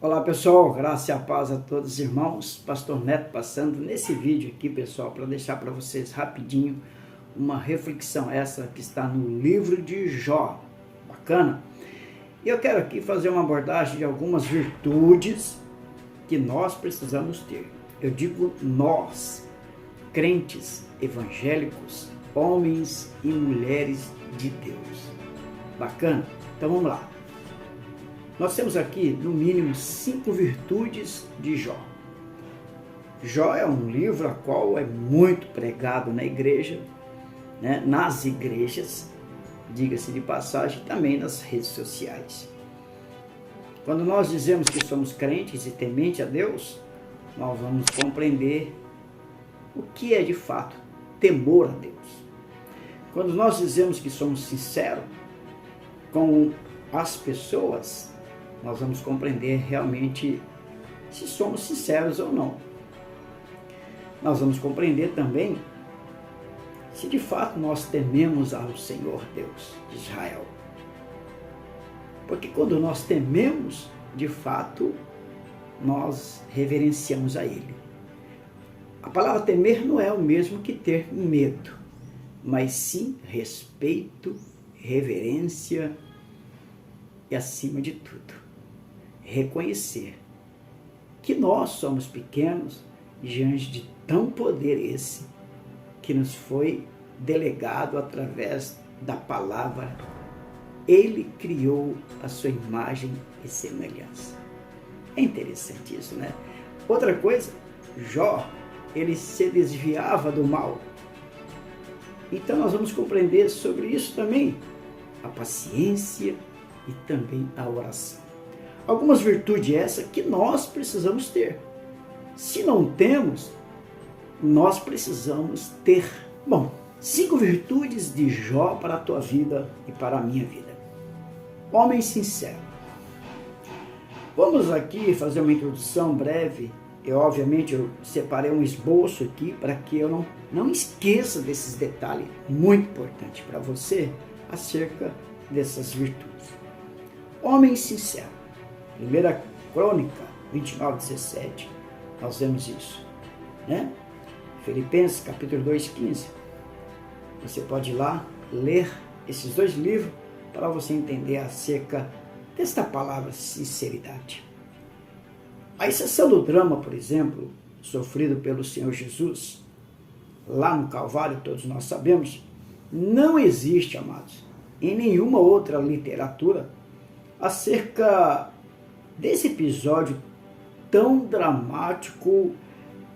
Olá pessoal, graça e a paz a todos os irmãos. Pastor Neto passando nesse vídeo aqui, pessoal, para deixar para vocês rapidinho uma reflexão essa que está no livro de Jó. Bacana? E eu quero aqui fazer uma abordagem de algumas virtudes que nós precisamos ter. Eu digo nós, crentes evangélicos, homens e mulheres de Deus. Bacana? Então vamos lá. Nós temos aqui, no mínimo, 5 virtudes de Jó. Jó é um livro a qual é muito pregado na igreja, né? Nas igrejas, diga-se de passagem, também nas redes sociais. Quando nós dizemos que somos crentes e temente a Deus, nós vamos compreender o que é de fato temor a Deus. Quando nós dizemos que somos sinceros com as pessoas, nós vamos compreender realmente se somos sinceros ou não. Nós vamos compreender também se de fato nós tememos ao Senhor Deus de Israel. Porque quando nós tememos, de fato, nós reverenciamos a Ele. A palavra temer não é o mesmo que ter medo, mas sim respeito, reverência e, acima de tudo, reconhecer que nós somos pequenos diante de tão poder esse que nos foi delegado através da palavra. Ele criou a sua imagem e semelhança. É interessante isso, né? Outra coisa, Jó, ele se desviava do mal. Então nós vamos compreender sobre isso também, a paciência e também a oração. Algumas virtudes essas que nós precisamos ter. Se não temos, nós precisamos ter. Bom, 5 virtudes de Jó para a tua vida e para a minha vida. Homem sincero. Vamos aqui fazer uma introdução breve. Obviamente eu separei um esboço aqui para que eu não esqueça desses detalhes muito importantes para você acerca dessas virtudes. Homem sincero. 1 Crônica 29:17, nós vemos isso, né? Filipenses capítulo 2:15. Você pode ir lá ler esses 2 livros para você entender acerca desta palavra sinceridade. A exceção do drama, por exemplo, sofrido pelo Senhor Jesus, lá no Calvário, todos nós sabemos, não existe, amados, em nenhuma outra literatura acerca desse episódio tão dramático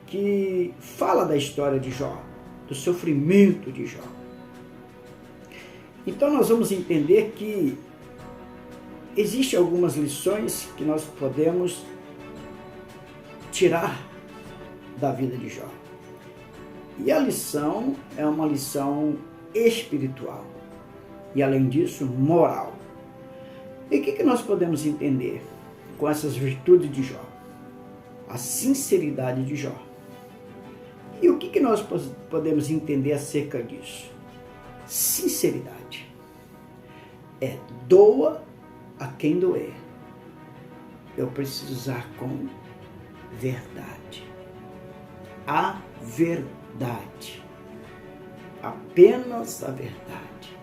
que fala da história de Jó, do sofrimento de Jó. Então nós vamos entender que existem algumas lições que nós podemos tirar da vida de Jó. E a lição é uma lição espiritual e, além disso, moral. E o que nós podemos entender com essas virtudes de Jó? A sinceridade de Jó. E o que nós podemos entender acerca disso? Sinceridade é doa a quem doer. Eu preciso usar com verdade. A verdade. Apenas a verdade.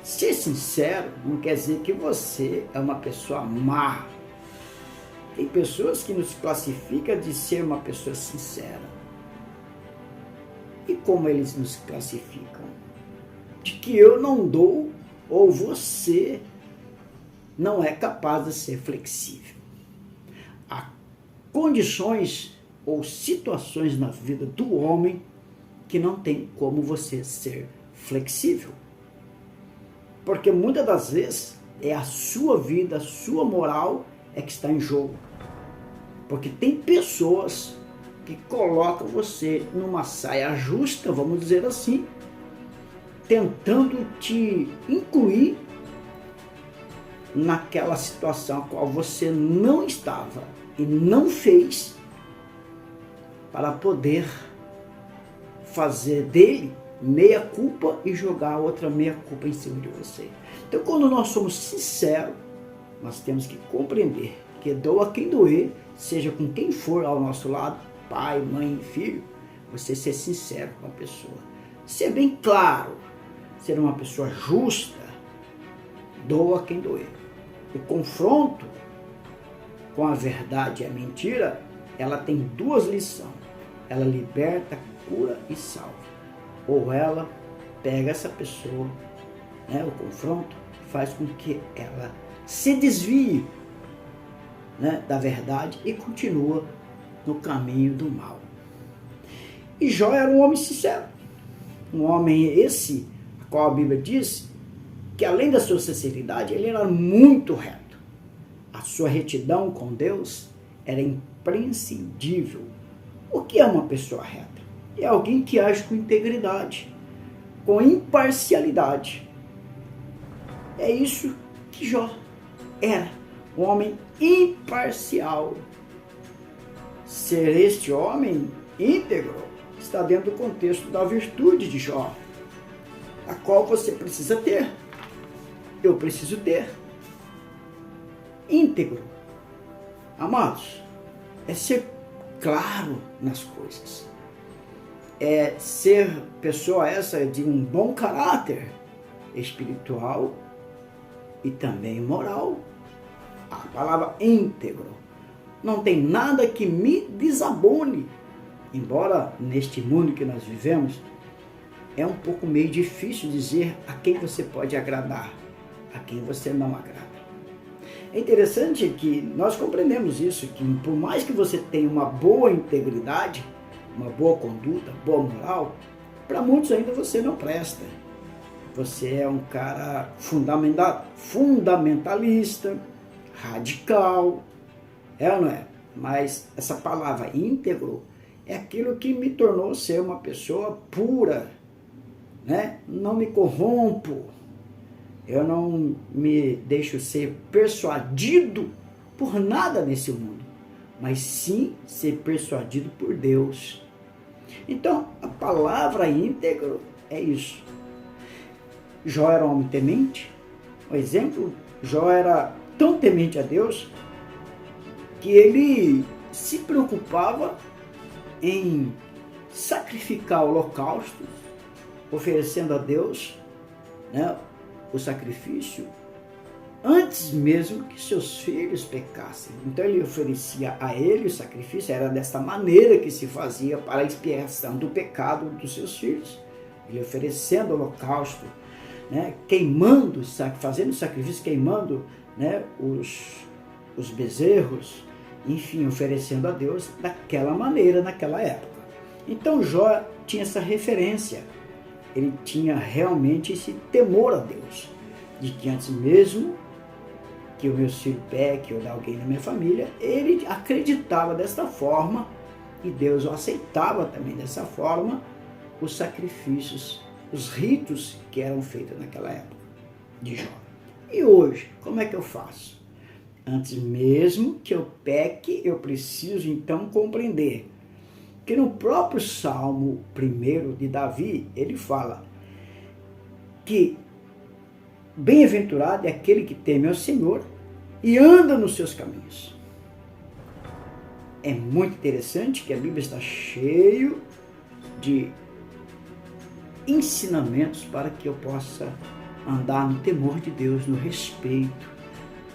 Ser sincero não quer dizer que você é uma pessoa má. Tem pessoas que nos classificam de ser uma pessoa sincera. E como eles nos classificam? De que eu não dou ou você não é capaz de ser flexível. Há condições ou situações na vida do homem que não tem como você ser flexível. Porque muitas das vezes é a sua vida, a sua moral é que está em jogo. Porque tem pessoas que colocam você numa saia justa, vamos dizer assim, tentando te incluir naquela situação a qual você não estava e não fez para poder fazer dele meia culpa e jogar a outra meia culpa em cima de você. Então, quando nós somos sinceros, nós temos que compreender porque doa quem doer, seja com quem for ao nosso lado, pai, mãe, filho, você ser sincero com a pessoa. Ser bem claro, ser uma pessoa justa, doa quem doer. O confronto com a verdade e a mentira, ela tem duas lições. Ela liberta, cura e salva. Ou ela pega essa pessoa, né, o confronto faz com que ela se desvie, né, da verdade e continua no caminho do mal. E Jó era um homem sincero. Um homem esse, a qual a Bíblia diz que além da sua sinceridade, ele era muito reto. A sua retidão com Deus era imprescindível. O que é uma pessoa reta? É alguém que age com integridade, com imparcialidade. É isso que Jó era, um homem imparcial. Ser este homem íntegro está dentro do contexto da virtude de Jó, a qual você precisa ter. Eu preciso ter. Íntegro. Amados, é ser claro nas coisas. É ser pessoa essa de um bom caráter espiritual e também moral. A palavra íntegro não tem nada que me desabone. Embora neste mundo que nós vivemos, é um pouco meio difícil dizer a quem você pode agradar, a quem você não agrada. É interessante que nós compreendemos isso, que por mais que você tenha uma boa integridade, uma boa conduta, boa moral, para muitos ainda você não presta. Você é um cara fundamentalista, radical, é ou não é? Mas essa palavra íntegro é aquilo que me tornou ser uma pessoa pura, né? Não me corrompo, eu não me deixo ser persuadido por nada nesse mundo, mas sim ser persuadido por Deus. Então, a palavra íntegro é isso. Jó era um homem temente. Por exemplo, Jó era tão temente a Deus que ele se preocupava em sacrificar holocaustos, oferecendo a Deus, né, o sacrifício, antes mesmo que seus filhos pecassem. Então ele oferecia a ele o sacrifício, era desta maneira que se fazia para a expiação do pecado dos seus filhos. Ele oferecendo holocausto, né, queimando, fazendo sacrifício, queimando, né, os bezerros, enfim, oferecendo a Deus daquela maneira, naquela época. Então Jó tinha essa referência, ele tinha realmente esse temor a Deus, de que antes mesmo que o meu filho peque ou de alguém da minha família, ele acreditava dessa forma e Deus o aceitava também dessa forma, os sacrifícios, os ritos que eram feitos naquela época de Jó. E hoje, como é que eu faço? Antes mesmo que eu peque, eu preciso então compreender que no próprio Salmo 1 de Davi, ele fala que bem-aventurado é aquele que teme ao Senhor e anda nos seus caminhos. É muito interessante que a Bíblia está cheia de ensinamentos para que eu possa andar no temor de Deus, no respeito,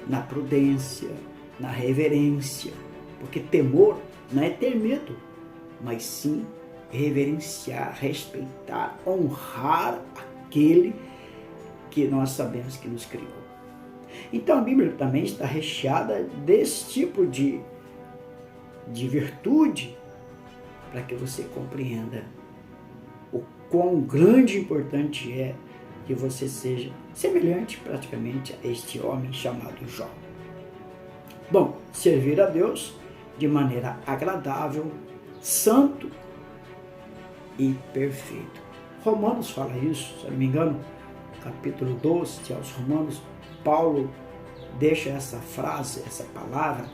na prudência, na reverência. Porque temor não é ter medo, mas sim reverenciar, respeitar, honrar aquele que nós sabemos que nos criou. Então a Bíblia também está recheada desse tipo de virtude, para que você compreenda o quão grande e importante é que você seja semelhante praticamente a este homem chamado Jó. Bom, servir a Deus de maneira agradável, santo e perfeito. Romanos fala isso, se eu não me engano, capítulo 12 aos Romanos, Paulo deixa essa frase, essa palavra,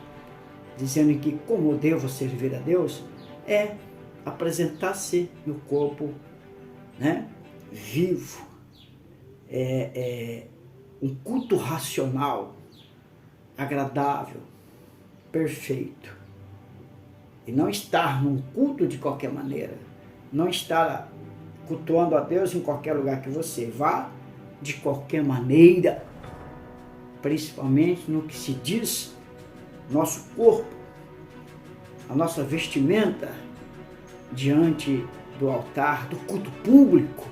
dizendo que como devo servir a Deus é apresentar-se no corpo, né, vivo, um culto racional, agradável, perfeito. E não estar num culto de qualquer maneira. Não estar cultuando a Deus em qualquer lugar que você vá, de qualquer maneira. Principalmente no que se diz nosso corpo, a nossa vestimenta diante do altar, do culto público,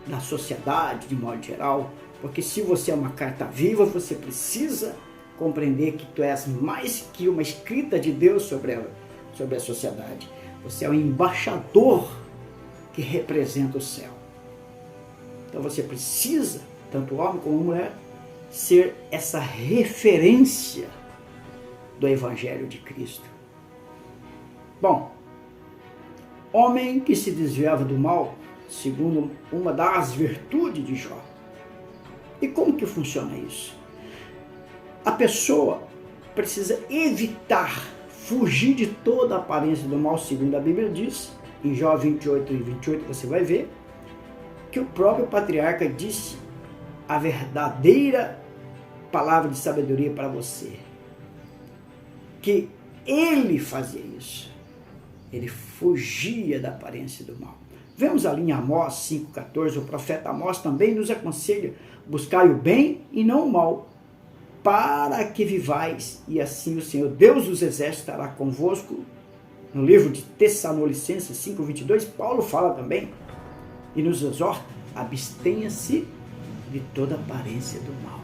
da sociedade de modo geral. Porque se você é uma carta viva, você precisa compreender que tu és mais que uma escrita de Deus sobre a sociedade. Você é um embaixador que representa o céu. Então você precisa, tanto homem como mulher, ser essa referência do Evangelho de Cristo. Bom, homem que se desviava do mal, segundo uma das virtudes de Jó. E como que funciona isso? A pessoa precisa evitar, fugir de toda a aparência do mal, segundo a Bíblia diz, em Jó 28 e 28 você vai ver, que o próprio patriarca disse a verdadeira palavra de sabedoria para você. Que ele fazia isso. Ele fugia da aparência do mal. Vemos ali em Amós 5,14, o profeta Amós também nos aconselha: buscai o bem e não o mal, para que vivais, e assim o Senhor Deus dos exércitos estará convosco. No livro de Tessalonicenses 5,22, Paulo fala também e nos exorta: abstenha-se de toda aparência do mal.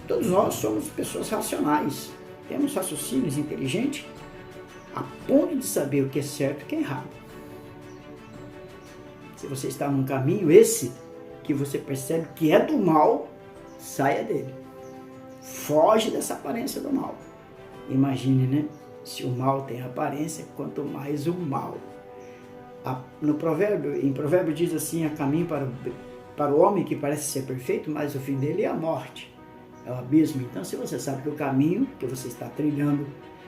Todos nós somos pessoas racionais, temos raciocínios inteligentes a ponto de saber o que é certo e o que é errado. Se você está num caminho esse que você percebe que é do mal, saia dele. Foge dessa aparência do mal. Imagine, né? Se o mal tem aparência, quanto mais o mal. Em provérbio diz assim: há caminho para o homem que parece ser perfeito, mas o fim dele é a morte, é o abismo. Então, se você sabe que o caminho que você está trilhando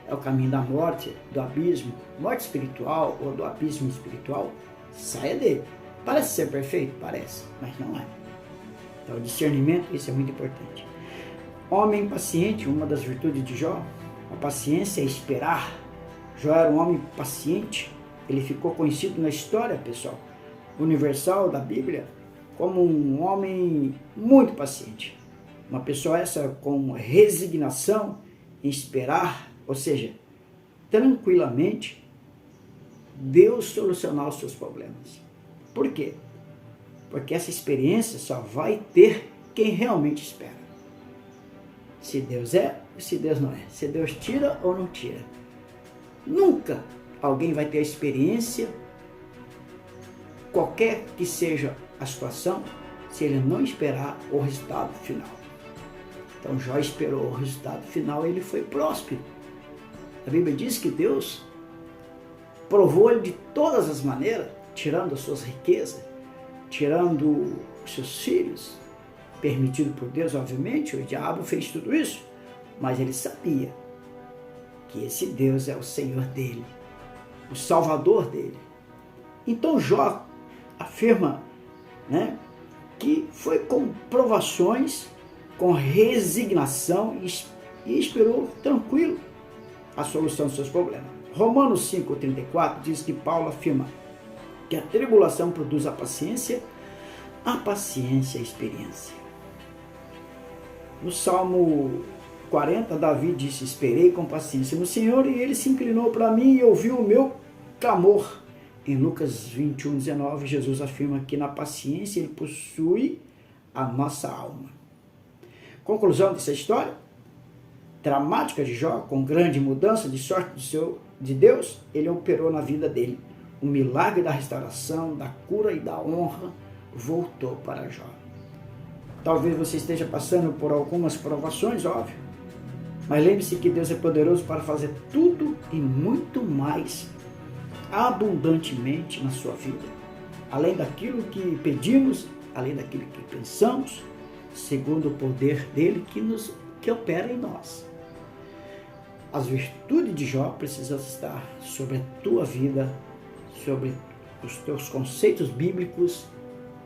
é o caminho da morte, do abismo, morte espiritual ou do abismo espiritual, saia dele. Parece ser perfeito? Parece, mas não é. Então, o discernimento, isso é muito importante. Homem paciente, uma das virtudes de Jó, a paciência é esperar. Jó era um homem paciente. Ele ficou conhecido na história, pessoal, universal da Bíblia, como um homem muito paciente. Uma pessoa essa com resignação em esperar, ou seja, tranquilamente, Deus solucionar os seus problemas. Por quê? Porque essa experiência só vai ter quem realmente espera. Se Deus é, se Deus não é. Se Deus tira ou não tira. Nunca alguém vai ter a experiência, qualquer que seja a situação, se ele não esperar o resultado final. Então Jó esperou o resultado final e ele foi próspero. A Bíblia diz que Deus provou ele de todas as maneiras, tirando as suas riquezas, tirando os seus filhos, permitido por Deus, obviamente. O diabo fez tudo isso, mas ele sabia que esse Deus é o Senhor dele, o Salvador dele. Então Jó afirma, né, que foi com provações, com resignação e esperou tranquilo a solução dos seus problemas. Romanos 5,34 diz que Paulo afirma que a tribulação produz a paciência a experiência. No Salmo 40, Davi disse: esperei com paciência no Senhor e ele se inclinou para mim e ouviu o meu clamor. Em Lucas 21:19, Jesus afirma que na paciência ele possui a nossa alma. Conclusão dessa história dramática de Jó, com grande mudança de sorte de Deus, ele operou na vida dele. O milagre da restauração, da cura e da honra voltou para Jó. Talvez você esteja passando por algumas provações, óbvio, mas lembre-se que Deus é poderoso para fazer tudo e muito mais abundantemente na sua vida, além daquilo que pedimos, além daquilo que pensamos, segundo o poder dele que opera em nós. As virtudes de Jó precisam estar sobre a tua vida, sobre os teus conceitos bíblicos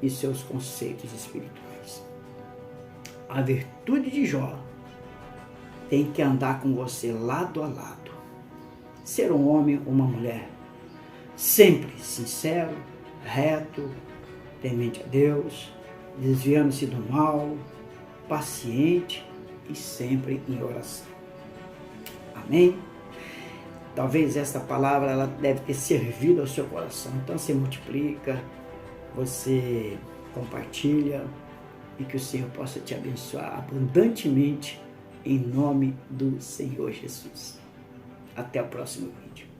e seus conceitos espirituais. A virtude de Jó tem que andar com você lado a lado. Ser um homem ou uma mulher sempre sincero, reto, temente a Deus, desviando-se do mal, paciente e sempre em oração. Amém? Talvez essa palavra ela deve ter servido ao seu coração. Então você multiplica, você compartilha e que o Senhor possa te abençoar abundantemente em nome do Senhor Jesus. Até o próximo vídeo.